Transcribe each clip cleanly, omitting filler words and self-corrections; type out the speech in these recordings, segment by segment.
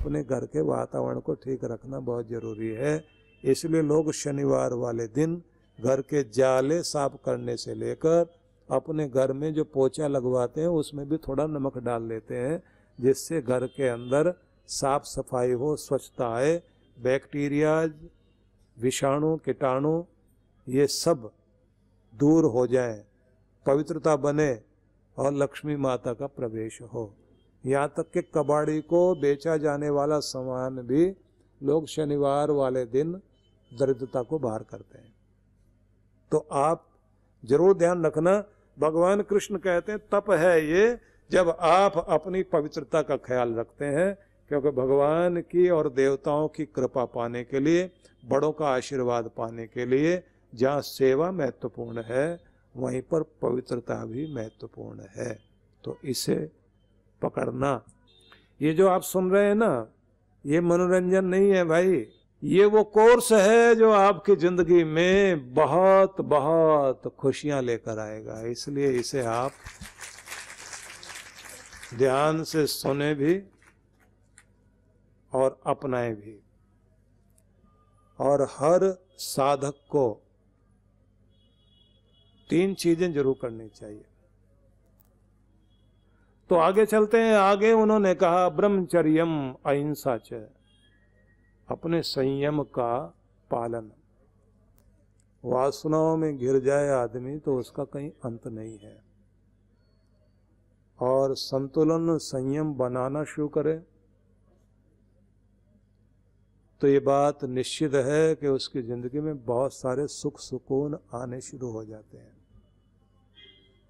अपने घर के वातावरण को ठीक रखना बहुत जरूरी है। इसलिए लोग शनिवार वाले दिन घर के जाले साफ करने से लेकर अपने घर में जो पोछा लगवाते हैं उसमें भी थोड़ा नमक डाल लेते हैं, जिससे घर के अंदर साफ सफाई हो, स्वच्छता आए, बैक्टीरिया, विषाणु, कीटाणु ये सब दूर हो जाए, पवित्रता बने और लक्ष्मी माता का प्रवेश हो। यहाँ तक कि कबाड़ी को बेचा जाने वाला सामान भी लोग शनिवार वाले दिन दरिद्रता को बाहर करते हैं। तो आप जरूर ध्यान रखना, भगवान कृष्ण कहते हैं तप है ये जब आप अपनी पवित्रता का ख्याल रखते हैं, क्योंकि भगवान की और देवताओं की कृपा पाने के लिए, बड़ों का आशीर्वाद पाने के लिए जहाँ सेवा महत्वपूर्ण है वहीं पर पवित्रता भी महत्वपूर्ण है। तो इसे पकड़ना। ये जो आप सुन रहे हैं ना, ये मनोरंजन नहीं है भाई, ये वो कोर्स है जो आपकी जिंदगी में बहुत बहुत खुशियां लेकर आएगा। इसलिए इसे आप ध्यान से सुने भी और अपनाए भी। और हर साधक को 3 चीजें जरूर करनी चाहिए। तो आगे चलते हैं। आगे उन्होंने कहा ब्रह्मचर्यम अहिंसा च, अपने संयम का पालन। वासनाओं में घिर जाए आदमी तो उसका कहीं अंत नहीं है, और संतुलन संयम बनाना शुरू करे तो ये बात निश्चित है कि उसकी जिंदगी में बहुत सारे सुख सुकून आने शुरू हो जाते हैं।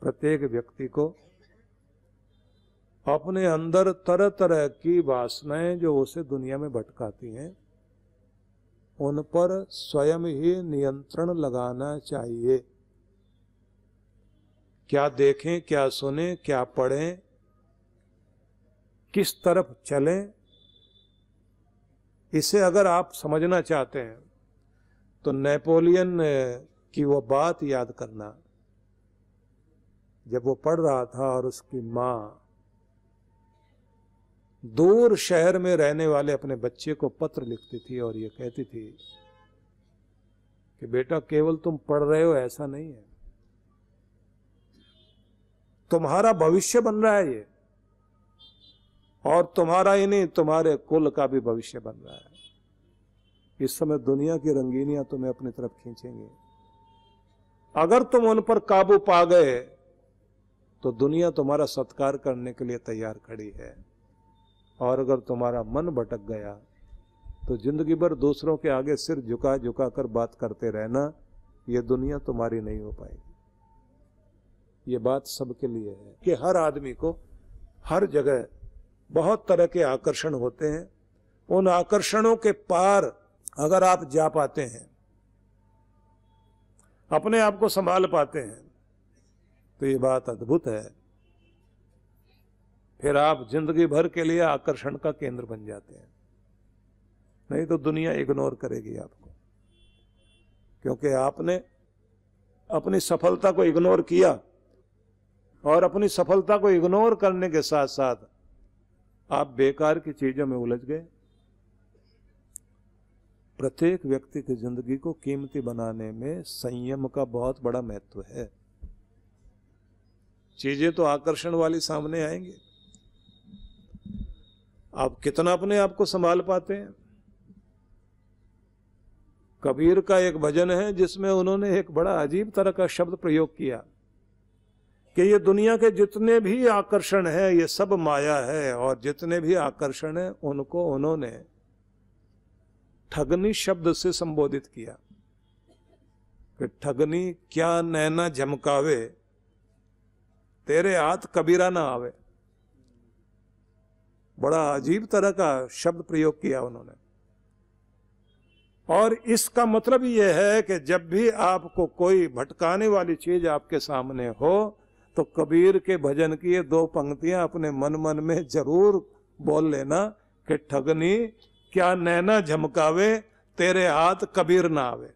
प्रत्येक व्यक्ति को अपने अंदर तरह तरह की वासनाएं जो उसे दुनिया में भटकाती हैं, उन पर स्वयं ही नियंत्रण लगाना चाहिए। क्या देखें, क्या सुने, क्या पढ़ें, किस तरफ चलें, इसे अगर आप समझना चाहते हैं तो नेपोलियन की वो बात याद करना, जब वो पढ़ रहा था और उसकी माँ दूर शहर में रहने वाले अपने बच्चे को पत्र लिखती थी और ये कहती थी कि बेटा केवल तुम पढ़ रहे हो ऐसा नहीं है, तुम्हारा भविष्य बन रहा है ये, और तुम्हारा ही नहीं तुम्हारे कुल का भी भविष्य बन रहा है। इस समय दुनिया की रंगीनियां तुम्हें अपनी तरफ खींचेंगे। अगर तुम उन पर काबू पा गए तो दुनिया तुम्हारा सत्कार करने के लिए तैयार खड़ी है, और अगर तुम्हारा मन भटक गया तो जिंदगी भर दूसरों के आगे सिर झुका झुका कर बात करते रहना, ये दुनिया तुम्हारी नहीं हो पाएगी। ये बात सबके लिए है कि हर आदमी को हर जगह बहुत तरह के आकर्षण होते हैं। उन आकर्षणों के पार अगर आप जा पाते हैं, अपने आप को संभाल पाते हैं, तो ये बात अद्भुत है। फिर आप जिंदगी भर के लिए आकर्षण का केंद्र बन जाते हैं। नहीं तो दुनिया इग्नोर करेगी आपको, क्योंकि आपने अपनी सफलता को इग्नोर किया, और अपनी सफलता को इग्नोर करने के साथ साथ आप बेकार की चीजों में उलझ गए। प्रत्येक व्यक्ति की जिंदगी को कीमती बनाने में संयम का बहुत बड़ा महत्व है। चीजें तो आकर्षण वाली सामने आएंगी, आप कितना अपने आप को संभाल पाते हैं। कबीर का एक भजन है जिसमें उन्होंने एक बड़ा अजीब तरह का शब्द प्रयोग किया कि ये दुनिया के जितने भी आकर्षण है ये सब माया है, और जितने भी आकर्षण है उनको उन्होंने ठगनी शब्द से संबोधित किया कि ठगनी क्या नैना झमकावे, तेरे हाथ कबीरा ना आवे। बड़ा अजीब तरह का शब्द प्रयोग किया उन्होंने। और इसका मतलब यह है कि जब भी आपको कोई भटकाने वाली चीज आपके सामने हो तो कबीर के भजन की ये 2 पंक्तियां अपने मन मन में जरूर बोल लेना कि ठगनी क्या नैना झमकावे, तेरे हाथ कबीर ना आवे।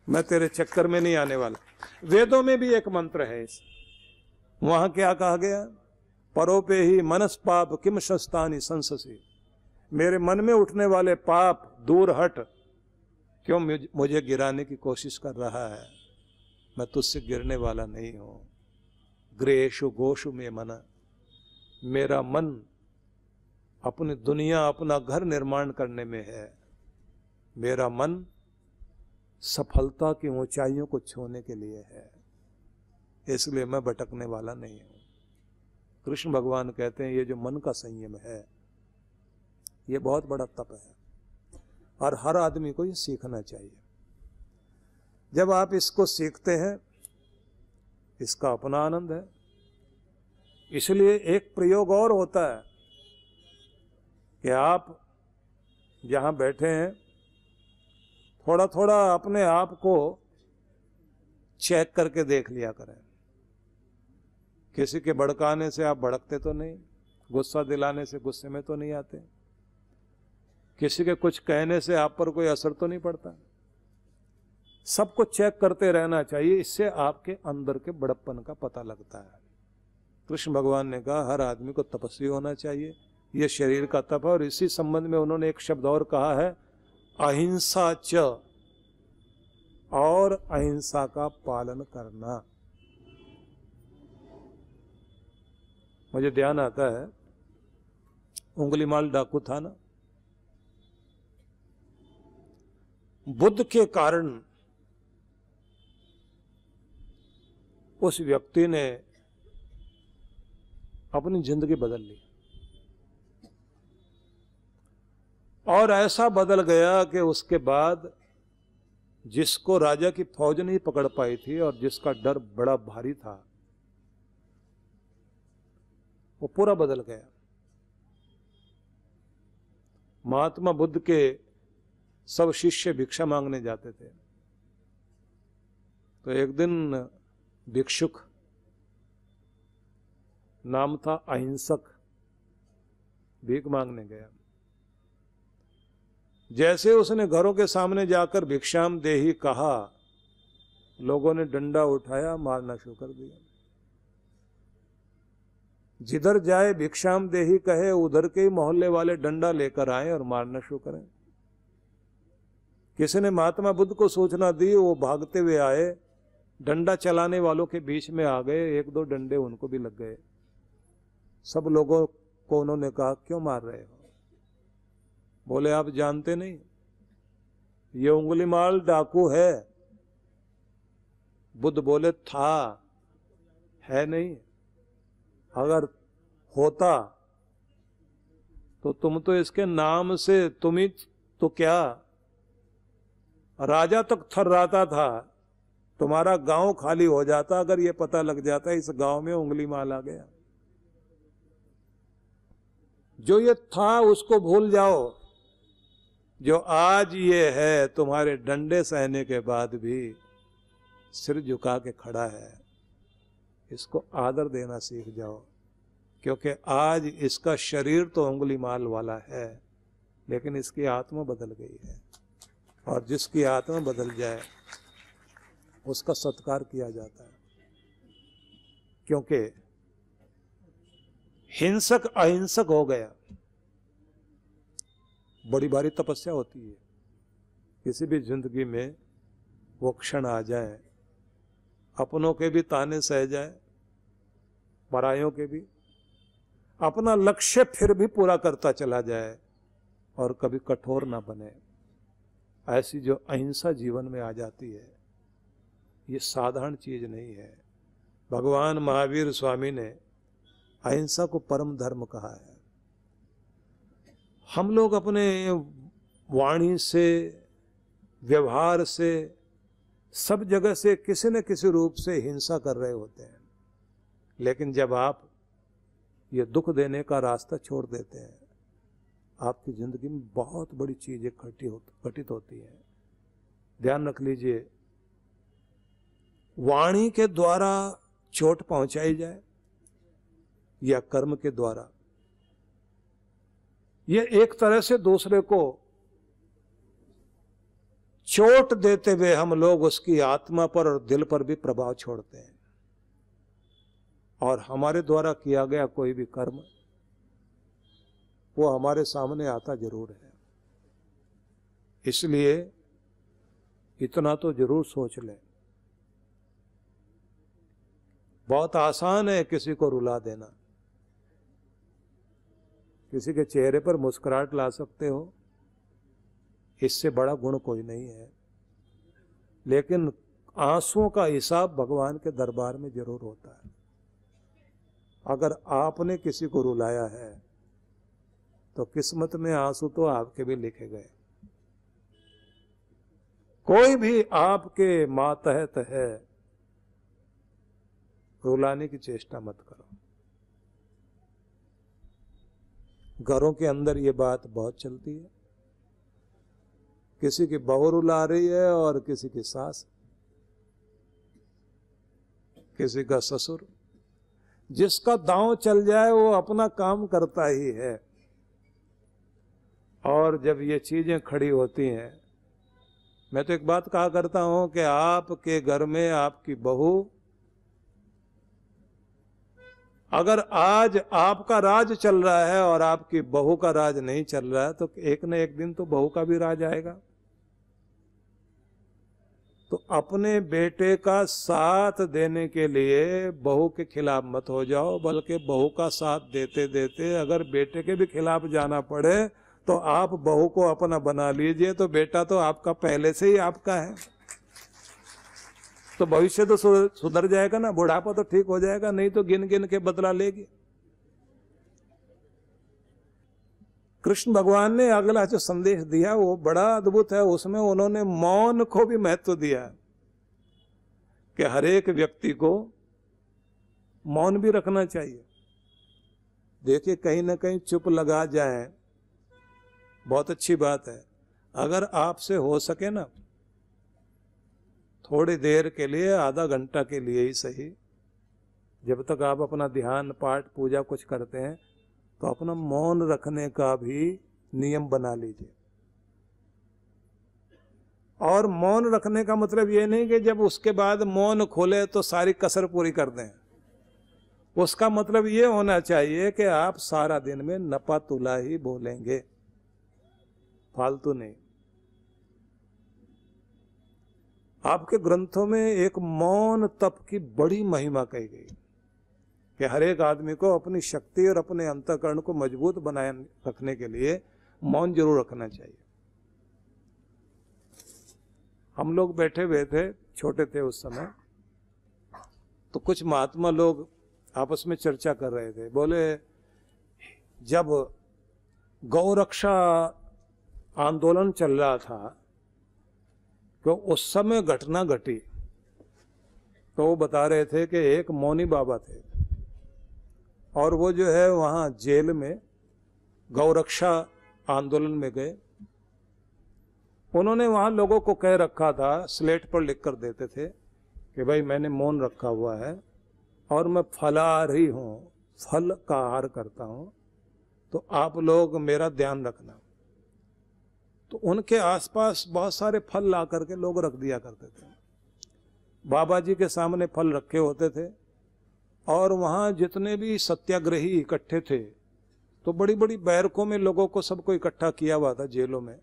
मैं तेरे चक्कर में नहीं आने वाला। वेदों में भी एक मंत्र है इस, वहां क्या कहा गया, परोपे ही मनस पाप किम शस्तानि संससी, मेरे मन में उठने वाले पाप दूर हट, क्यों मुझे गिराने की कोशिश कर रहा है, मैं तुझसे गिरने वाला नहीं हूं। गृहेषु गोषु में मन, मेरा मन अपनी दुनिया अपना घर निर्माण करने में है, मेरा मन सफलता की ऊंचाइयों को छूने के लिए है, इसलिए मैं भटकने वाला नहीं हूं। कृष्ण भगवान कहते हैं ये जो मन का संयम है ये बहुत बड़ा तप है और हर आदमी को ये सीखना चाहिए। जब आप इसको सीखते हैं इसका अपना आनंद है। इसलिए एक प्रयोग और होता है कि आप जहां बैठे हैं थोड़ा थोड़ा अपने आप को चेक करके देख लिया करें। किसी के भड़काने से आप भड़कते तो नहीं, गुस्सा दिलाने से गुस्से में तो नहीं आते, किसी के कुछ कहने से आप पर कोई असर तो नहीं पड़ता। सबको चेक करते रहना चाहिए, इससे आपके अंदर के बड़प्पन का पता लगता है। कृष्ण भगवान ने कहा हर आदमी को तपस्वी होना चाहिए, यह शरीर का तप है। और इसी संबंध में उन्होंने एक शब्द और कहा है, अहिंसा च, और अहिंसा का पालन करना। मुझे ध्यान आता है उंगलीमाल डाकू था ना, बुद्ध के कारण उस व्यक्ति ने अपनी जिंदगी बदल ली और ऐसा बदल गया कि उसके बाद जिसको राजा की फौज नहीं पकड़ पाई थी और जिसका डर बड़ा भारी था वो पूरा बदल गया। महात्मा बुद्ध के सब शिष्य भिक्षा मांगने जाते थे, तो एक दिन भिक्षुक, नाम था अहिंसक, भीख मांगने गया। जैसे उसने घरों के सामने जाकर भिक्षाम देही कहा, लोगों ने डंडा उठाया, मारना शुरू कर दिया। जिधर जाए भिक्षाम देही कहे, उधर के ही मोहल्ले वाले डंडा लेकर आए और मारना शुरू करें। किसी ने महात्मा बुद्ध को सूचना दी, वो भागते हुए आए, डंडा चलाने वालों के बीच में आ गए, एक दो डंडे उनको भी लग गए। सब लोगों को उन्होंने कहा क्यों मार रहे हो? बोले आप जानते नहीं, ये उंगलीमाल डाकू है। बुद्ध बोले था, है नहीं। अगर होता तो तुम तो इसके नाम से, तुम ही तो क्या राजा तक थर्राता था, तुम्हारा गांव खाली हो जाता अगर ये पता लग जाता इस गांव में उंगलीमाल आ गया। जो ये था उसको भूल जाओ, जो आज ये है तुम्हारे डंडे सहने के बाद भी सिर झुका के खड़ा है, इसको आदर देना सीख जाओ। क्योंकि आज इसका शरीर तो उंगलीमाल वाला है, लेकिन इसकी आत्मा बदल गई है, और जिसकी आत्मा बदल जाए उसका सत्कार किया जाता है। क्योंकि हिंसक अहिंसक हो गया, बड़ी भारी तपस्या होती है। किसी भी जिंदगी में वो क्षण आ जाए, अपनों के भी ताने सह जाए, परायों के भी, अपना लक्ष्य फिर भी पूरा करता चला जाए और कभी कठोर ना बने। ऐसी जो अहिंसा जीवन में आ जाती है, ये साधारण चीज नहीं है। भगवान महावीर स्वामी ने अहिंसा को परम धर्म कहा है। हम लोग अपने वाणी से, व्यवहार से, सब जगह से किसी न किसी रूप से हिंसा कर रहे होते हैं, लेकिन जब आप ये दुख देने का रास्ता छोड़ देते हैं, आपकी जिंदगी में बहुत बड़ी चीजें घटित होती हैं। ध्यान रख लीजिए, वाणी के द्वारा चोट पहुंचाई जाए या कर्म के द्वारा, ये एक तरह से दूसरे को चोट देते हुए हम लोग उसकी आत्मा पर और दिल पर भी प्रभाव छोड़ते हैं। और हमारे द्वारा किया गया कोई भी कर्म वो हमारे सामने आता जरूर है। इसलिए इतना तो जरूर सोच लें। बहुत आसान है किसी को रुला देना, किसी के चेहरे पर मुस्कुराहट ला सकते हो, इससे बड़ा गुण कोई नहीं है। लेकिन आंसुओं का हिसाब भगवान के दरबार में जरूर होता है। अगर आपने किसी को रुलाया है तो किस्मत में आंसू तो आपके भी लिखे गए। कोई भी आपके मातहत है, रुलाने की चेष्टा मत करो। घरों के अंदर ये बात बहुत चलती है, किसी की बहू रुला रही है और किसी की सास, किसी का ससुर। जिसका दांव चल जाए वो अपना काम करता ही है। और जब ये चीजें खड़ी होती हैं, मैं तो एक बात कहा करता हूं कि आपके घर में आपकी बहू, अगर आज आपका राज चल रहा है और आपकी बहू का राज नहीं चल रहा है तो एक न एक दिन तो बहू का भी राज आएगा। तो अपने बेटे का साथ देने के लिए बहू के खिलाफ मत हो जाओ, बल्कि बहू का साथ देते देते अगर बेटे के भी खिलाफ जाना पड़े तो आप बहू को अपना बना लीजिए, तो बेटा तो आपका पहले से ही आपका है। तो भविष्य तो सुधर जाएगा ना, बुढ़ापा तो ठीक हो जाएगा, नहीं तो गिन गिन के बदला लेगी। कृष्ण भगवान ने अगला जो संदेश दिया वो बड़ा अद्भुत है। उसमें उन्होंने मौन को भी महत्व दिया कि हर एक व्यक्ति को मौन भी रखना चाहिए। देखिए, कहीं ना कहीं चुप लगा जाए, बहुत अच्छी बात है। अगर आपसे हो सके ना, थोड़ी देर के लिए, आधा घंटा के लिए ही सही, जब तक आप अपना ध्यान पाठ पूजा कुछ करते हैं, तो अपना मौन रखने का भी नियम बना लीजिए। और मौन रखने का मतलब ये नहीं कि जब उसके बाद मौन खोले तो सारी कसर पूरी कर दें। उसका मतलब ये होना चाहिए कि आप सारा दिन में नपा तुला ही बोलेंगे, फालतू नहीं। आपके ग्रंथों में एक मौन तप की बड़ी महिमा कही गई कि हर एक आदमी को अपनी शक्ति और अपने अंतःकरण को मजबूत बनाए रखने के लिए मौन जरूर रखना चाहिए। हम लोग बैठे हुए थे, छोटे थे उस समय, तो कुछ महात्मा लोग आपस में चर्चा कर रहे थे। बोले, जब गौरक्षा आंदोलन चल रहा था तो उस समय घटना घटी। तो वो बता रहे थे कि एक मौनी बाबा थे और वो जो है वहाँ जेल में गौरक्षा आंदोलन में गए। उन्होंने वहाँ लोगों को कह रखा था, स्लेट पर लिख कर देते थे कि भाई मैंने मौन रखा हुआ है और मैं फलाहारी हूँ, फल का आहार करता हूँ, तो आप लोग मेरा ध्यान रखना। तो उनके आसपास बहुत सारे फल ला करके लोग रख दिया करते थे। बाबा जी के सामने फल रखे होते थे और वहाँ जितने भी सत्याग्रही इकट्ठे थे, तो बड़ी बड़ी बैरकों में लोगों को सबको इकट्ठा किया हुआ था जेलों में,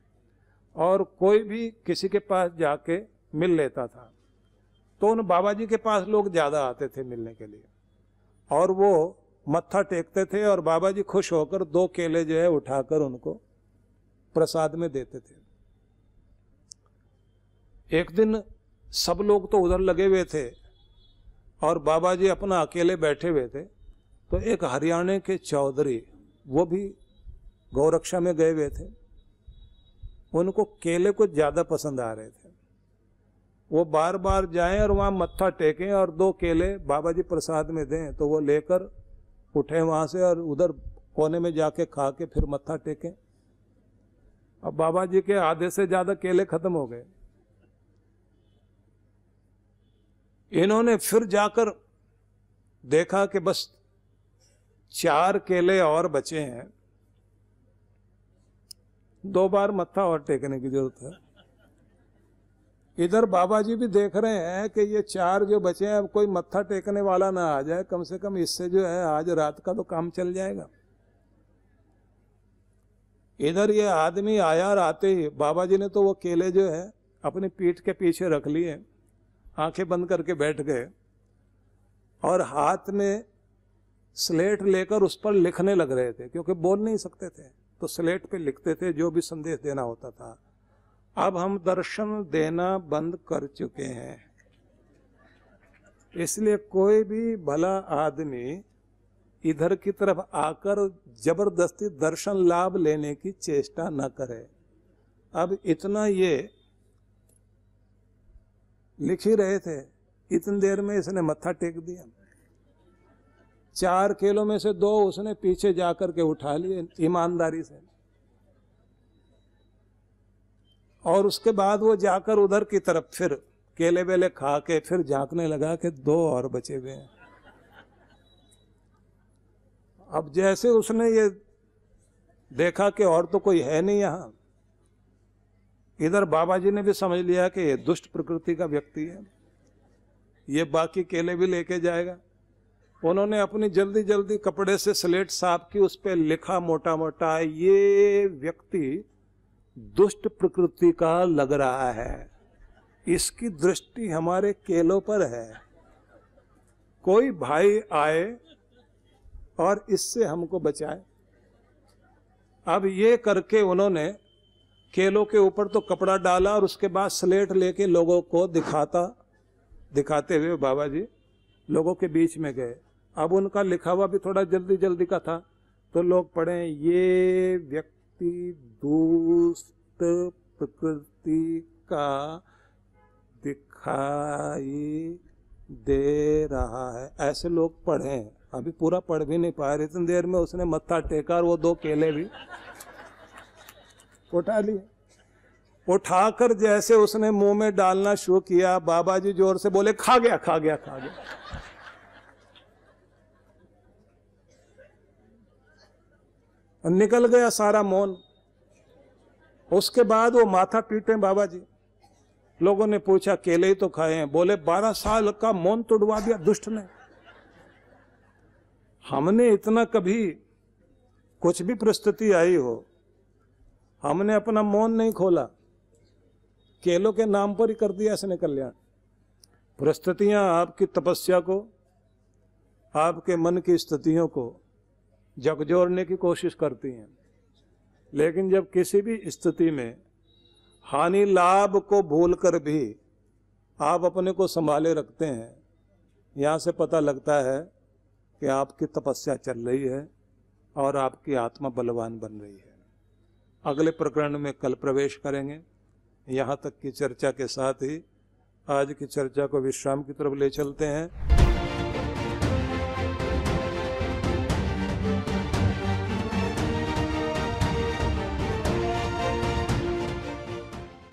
और कोई भी किसी के पास जाके मिल लेता था। तो उन बाबा जी के पास लोग ज़्यादा आते थे मिलने के लिए, और वो मत्था टेकते थे और बाबा जी खुश होकर 2 केले जो है उठाकर उनको प्रसाद में देते थे। एक दिन सब लोग तो उधर लगे हुए थे और बाबा जी अपना अकेले बैठे हुए थे। तो एक हरियाणा के चौधरी, वो भी गौरक्षा में गए हुए थे, उनको केले कुछ ज़्यादा पसंद आ रहे थे। वो बार बार जाएं और वहाँ मत्था टेकें और 2 केले बाबा जी प्रसाद में दें, तो वो लेकर उठे वहाँ से और उधर कोने में जाके खा के फिर मत्था टेकें। अब बाबा जी के आधे से ज़्यादा केले खत्म हो गए। इन्होंने फिर जाकर देखा कि बस 4 केले और बचे हैं, 2 बार मत्था और टेकने की जरूरत है। इधर बाबा जी भी देख रहे हैं कि ये 4 जो बचे हैं, अब कोई मत्था टेकने वाला ना आ जाए, कम से कम इससे जो है आज रात का तो काम चल जाएगा। इधर ये आदमी आया और आते ही बाबा जी ने तो वो केले जो है अपनी पीठ के पीछे रख लिए, आंखें बंद करके बैठ गए और हाथ में स्लेट लेकर उस पर लिखने लग रहे थे, क्योंकि बोल नहीं सकते थे तो स्लेट पे लिखते थे जो भी संदेश देना होता था। अब हम दर्शन देना बंद कर चुके हैं, इसलिए कोई भी भला आदमी इधर की तरफ आकर जबरदस्ती दर्शन लाभ लेने की चेष्टा न करे। अब इतना ये लिख ही रहे थे, इतनी देर में इसने मत्था टेक दिया। 4 केलों में से 2 उसने पीछे जाकर के उठा लिए ईमानदारी से, और उसके बाद वो जाकर उधर की तरफ फिर केले वेले खा के फिर झांकने लगा कि 2 और बचे हुए हैं। अब जैसे उसने ये देखा कि और तो कोई है नहीं यहां, इधर बाबा जी ने भी समझ लिया कि ये दुष्ट प्रकृति का व्यक्ति है, ये बाकी केले भी लेके जाएगा। उन्होंने अपनी जल्दी जल्दी कपड़े से स्लेट साफ की, उस पर लिखा मोटा मोटा, ये व्यक्ति दुष्ट प्रकृति का लग रहा है, इसकी दृष्टि हमारे केलों पर है, कोई भाई आए और इससे हमको बचाए। अब ये करके उन्होंने केलों के ऊपर तो कपड़ा डाला और उसके बाद स्लेट लेके लोगों को दिखाते हुए बाबा जी लोगों के बीच में गए। अब उनका लिखा हुआ भी थोड़ा जल्दी जल्दी का था, तो लोग पढ़े, ये व्यक्ति दुष्ट प्रकृति का दिखाई दे रहा है, ऐसे लोग पढ़े। अभी पूरा पढ़ भी नहीं पाए, इतनी देर में उसने मत्था टेका और वो 2 केले भी उठा लिए। उठाकर जैसे उसने मुंह में डालना शुरू किया, बाबा जी जोर से बोले, खा गया खा गया खा गया। और निकल गया सारा मौन। उसके बाद वो माथा पीटे बाबा जी। लोगों ने पूछा, केले ही तो खाए हैं। बोले, 12 साल का मौन तोड़वा दिया दुष्ट ने। हमने इतना कभी कुछ भी परिस्थिति आई हो, हमने अपना मौन नहीं खोला, केलों के नाम पर ही कर दिया इसने कल्याण। परिस्थितियां आपकी तपस्या को, आपके मन की स्थितियों को झकझोरने की कोशिश करती हैं, लेकिन जब किसी भी स्थिति में हानि लाभ को भूलकर भी आप अपने को संभाले रखते हैं, यहाँ से पता लगता है कि आपकी तपस्या चल रही है और आपकी आत्मा बलवान बन रही है। अगले प्रकरण में कल प्रवेश करेंगे। यहाँ तक की चर्चा के साथ ही आज की चर्चा को विश्राम की तरफ ले चलते हैं।